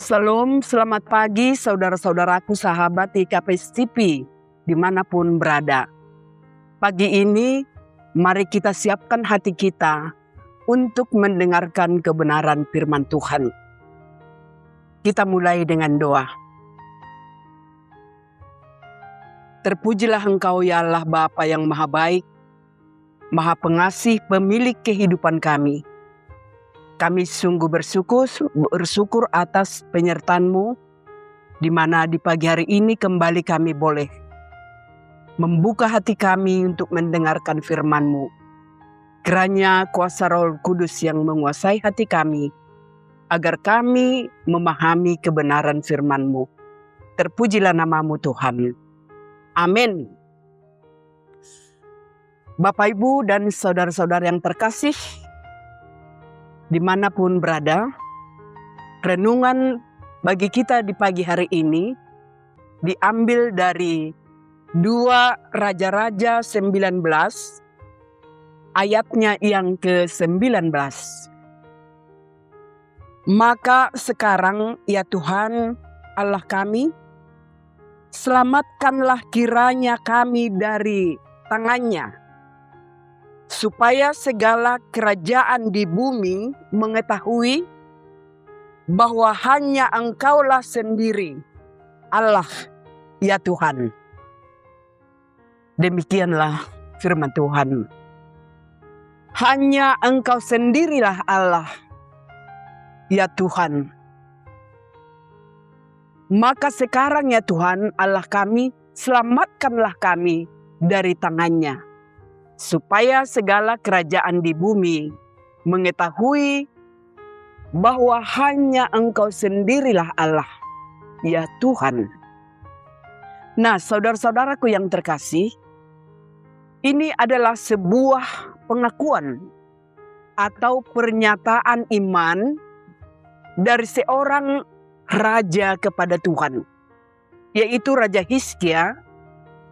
Salam, selamat pagi saudara-saudaraku sahabat IKP TV dimanapun berada. Pagi ini mari kita siapkan hati kita untuk mendengarkan kebenaran firman Tuhan. Kita mulai dengan doa. Terpujilah Engkau ya Allah Bapa yang Maha Baik, Maha Pengasih, pemilik kehidupan kami. Kami sungguh bersyukur atas penyertaan-Mu, di mana di pagi hari ini kembali kami boleh membuka hati kami untuk mendengarkan firman-Mu. Kiranya kuasa Roh Kudus yang menguasai hati kami, agar kami memahami kebenaran firman-Mu. Terpujilah nama-Mu Tuhan. Amin. Bapak, Ibu, dan saudara-saudara yang terkasih, dimanapun berada, renungan bagi kita di pagi hari ini diambil dari 2 Raja-Raja 19 ayatnya yang ke-19. Maka sekarang ya Tuhan Allah kami, selamatkanlah kiranya kami dari tangannya, supaya segala kerajaan di bumi mengetahui bahwa hanya Engkaulah sendiri Allah, ya Tuhan. Demikianlah firman Tuhan. Hanya Engkau sendirilah Allah, ya Tuhan. Maka sekarang ya Tuhan Allah kami, selamatkanlah kami dari tangannya, supaya segala kerajaan di bumi mengetahui bahwa hanya Engkau sendirilah Allah, ya Tuhan. Nah, saudara-saudaraku yang terkasih, ini adalah sebuah pengakuan atau pernyataan iman dari seorang raja kepada Tuhan, yaitu Raja Hizkia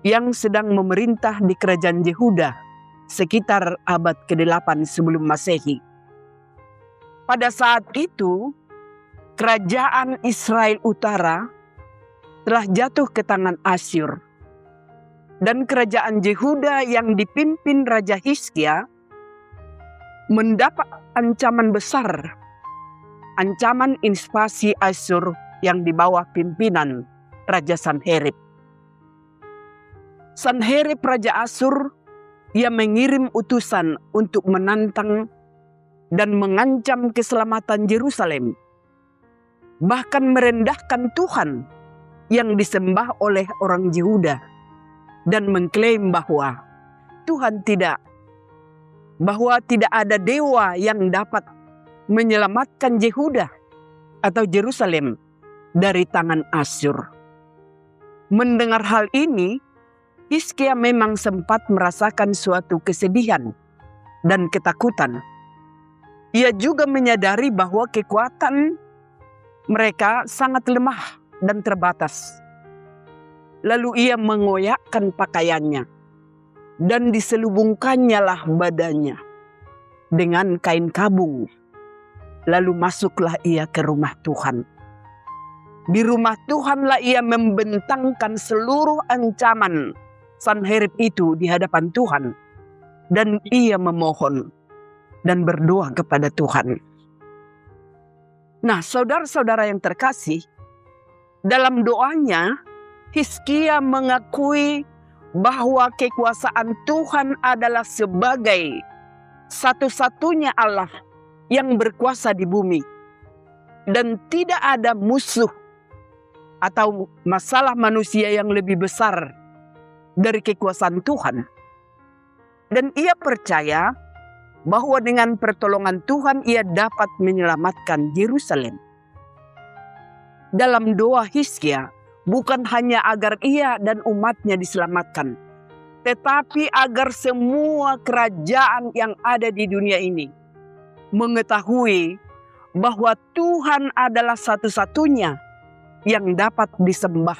yang sedang memerintah di kerajaan Yehuda sekitar abad ke-8 sebelum Masehi. Pada saat itu, kerajaan Israel Utara telah jatuh ke tangan Asyur. Dan kerajaan Yehuda yang dipimpin Raja Hizkia mendapat ancaman besar, ancaman invasi Asyur yang di bawah pimpinan Raja Sanherib. Sanherib Raja Asyur, ia mengirim utusan untuk menantang dan mengancam keselamatan Yerusalem, bahkan merendahkan Tuhan yang disembah oleh orang Yehuda, dan mengklaim bahwa tidak ada dewa yang dapat menyelamatkan Yehuda atau Yerusalem dari tangan Asyur. Mendengar hal ini, Hizkia memang sempat merasakan suatu kesedihan dan ketakutan. Ia juga menyadari bahwa kekuatan mereka sangat lemah dan terbatas. Lalu ia mengoyakkan pakaiannya dan diselubungkannya lah badannya dengan kain kabung. Lalu masuklah ia ke rumah Tuhan. Di rumah Tuhanlah ia membentangkan seluruh ancaman Sanherib itu di hadapan Tuhan, dan ia memohon dan berdoa kepada Tuhan. Nah, saudara-saudara yang terkasih, dalam doanya Hizkia mengakui bahwa kekuasaan Tuhan adalah sebagai satu-satunya Allah yang berkuasa di bumi, dan tidak ada musuh atau masalah manusia yang lebih besar dari kekuasaan Tuhan. Dan ia percaya bahwa dengan pertolongan Tuhan ia dapat menyelamatkan Yerusalem. Dalam doa Hizkia, bukan hanya agar ia dan umatnya diselamatkan, tetapi agar semua kerajaan yang ada di dunia ini mengetahui bahwa Tuhan adalah satu-satunya yang dapat disembah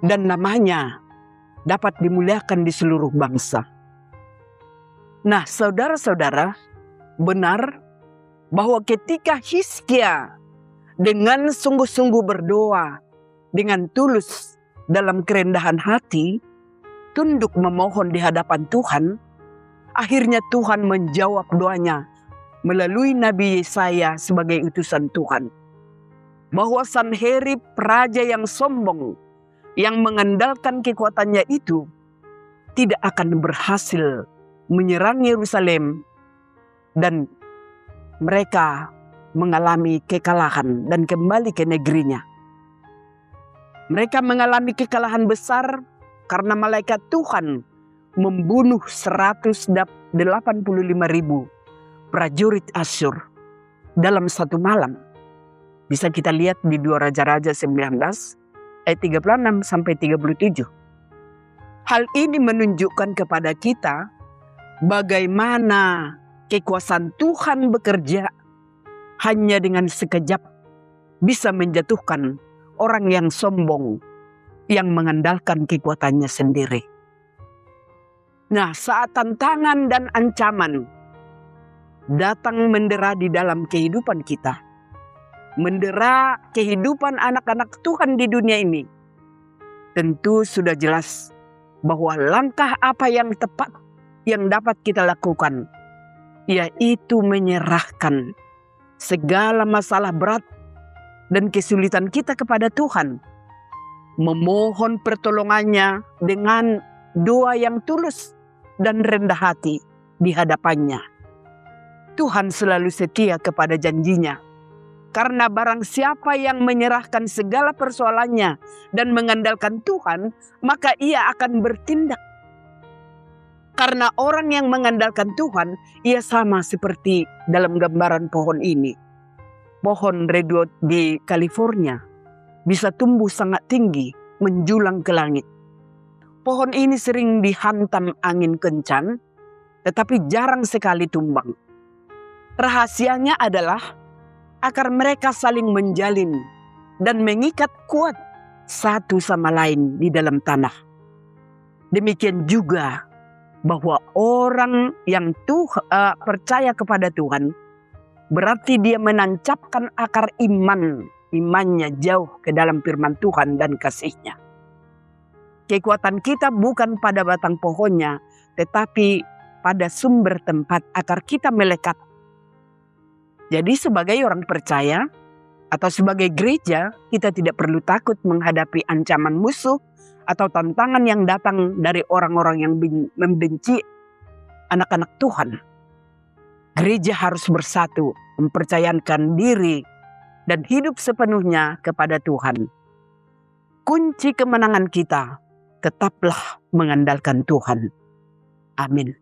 dan namanya dapat dimuliakan di seluruh bangsa. Nah, saudara-saudara, benar bahwa ketika Hizkia dengan sungguh-sungguh berdoa, dengan tulus dalam kerendahan hati, tunduk memohon di hadapan Tuhan, akhirnya Tuhan menjawab doanya melalui Nabi Yesaya sebagai utusan Tuhan. Bahwa Sanherib, raja yang sombong, yang mengandalkan kekuatannya itu, tidak akan berhasil menyerang Yerusalem dan mereka mengalami kekalahan dan kembali ke negerinya. Mereka mengalami kekalahan besar karena malaikat Tuhan membunuh 185.000 prajurit Asyur dalam satu malam. Bisa kita lihat di 2 Raja-Raja 19 ayat 36 sampai 37. Hal ini menunjukkan kepada kita bagaimana kekuasaan Tuhan bekerja hanya dengan sekejap bisa menjatuhkan orang yang sombong, yang mengandalkan kekuatannya sendiri. Nah, saat tantangan dan ancaman datang mendera di dalam kehidupan kita, mendera kehidupan anak-anak Tuhan di dunia ini, tentu sudah jelas bahwa langkah apa yang tepat yang dapat kita lakukan, yaitu menyerahkan segala masalah berat dan kesulitan kita kepada Tuhan, memohon pertolongannya dengan doa yang tulus dan rendah hati di hadapannya. Tuhan selalu setia kepada janjinya, karena barang siapa yang menyerahkan segala persoalannya dan mengandalkan Tuhan, maka ia akan bertindak. Karena orang yang mengandalkan Tuhan, ia sama seperti dalam gambaran pohon ini. Pohon redwood di California bisa tumbuh sangat tinggi, menjulang ke langit. Pohon ini sering dihantam angin kencang, tetapi jarang sekali tumbang. Rahasianya adalah akar mereka saling menjalin dan mengikat kuat satu sama lain di dalam tanah. Demikian juga bahwa orang yang percaya kepada Tuhan, berarti dia menancapkan akar imannya jauh ke dalam firman Tuhan dan kasih-Nya. Kekuatan kita bukan pada batang pohonnya, tetapi pada sumber tempat akar kita melekat. Jadi sebagai orang percaya atau sebagai gereja, kita tidak perlu takut menghadapi ancaman musuh atau tantangan yang datang dari orang-orang yang membenci anak-anak Tuhan. Gereja harus bersatu, mempercayakan diri dan hidup sepenuhnya kepada Tuhan. Kunci kemenangan kita, tetaplah mengandalkan Tuhan. Amin.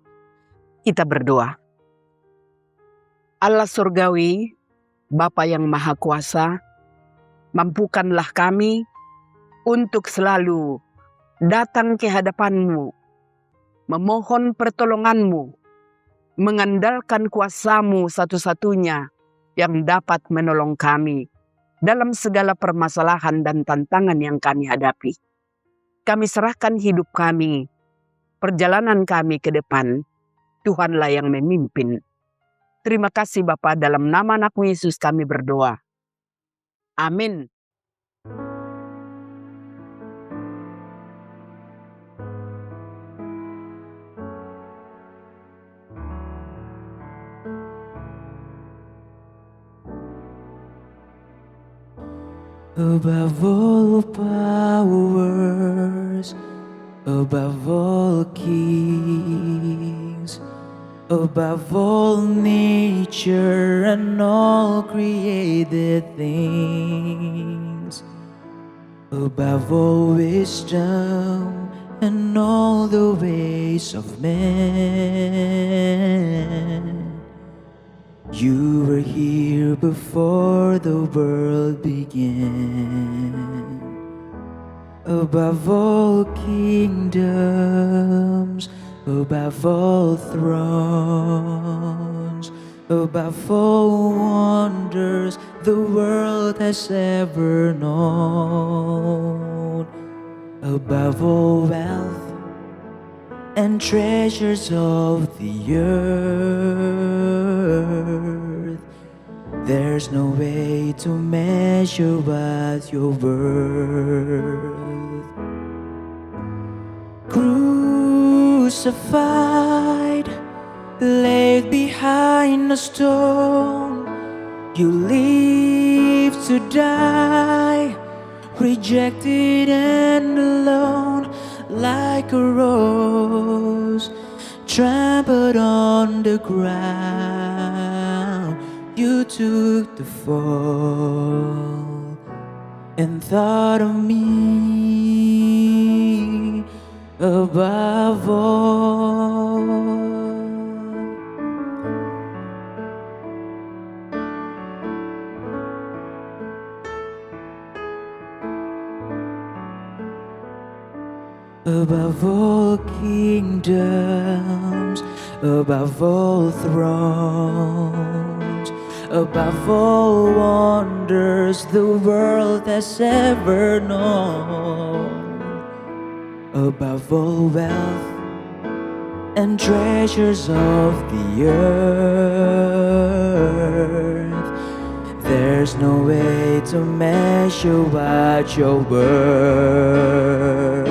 Kita berdoa. Allah surgawi, Bapa yang Maha Kuasa, mampukanlah kami untuk selalu datang ke hadapan-Mu, memohon pertolongan-Mu, mengandalkan kuasa-Mu satu-satunya yang dapat menolong kami dalam segala permasalahan dan tantangan yang kami hadapi. Kami serahkan hidup kami, perjalanan kami ke depan, Tuhanlah yang memimpin. Terima kasih Bapa, dalam nama anak-Mu Yesus kami berdoa. Amin. Above all powers, above all kings, above all nature and all created things, above all wisdom and all the ways of men. You were here before the world began. Above all kingdoms, above all thrones, above all wonders the world has ever known, above all wealth and treasures of the earth, there There's no way to measure what you're worth. Crucified, laid behind a stone, you live to die, rejected and alone, like a rose trampled on the ground. You took the fall and thought of me above all. Above all kingdoms, above all thrones, above all wonders the world has ever known, above all wealth and treasures of the earth, there's no way to measure what you're worth.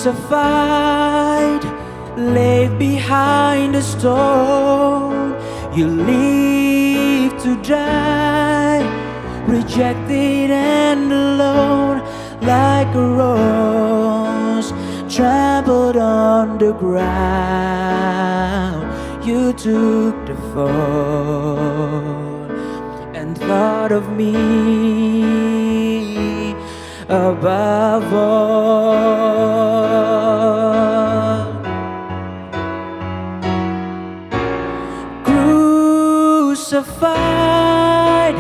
Crucified, laid behind a stone, you live to die, rejected and alone, like a rose trampled on the ground. You took the fall and thought of me above all. Crucified,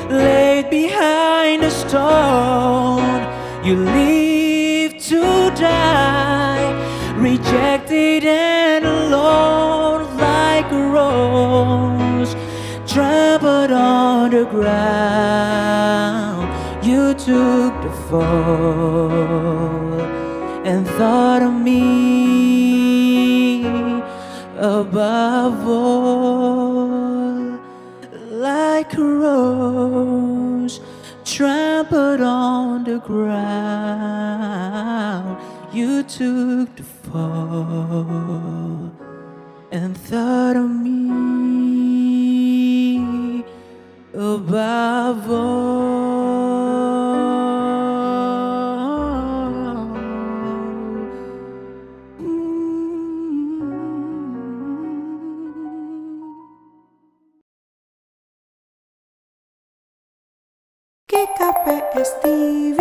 laid behind a stone, you live to die, rejected and alone, like a rose trampled on the ground. You took the fall and thought of me above all, like a rose trampled on the ground. You took the fall and thought of me above all. GKPS TV.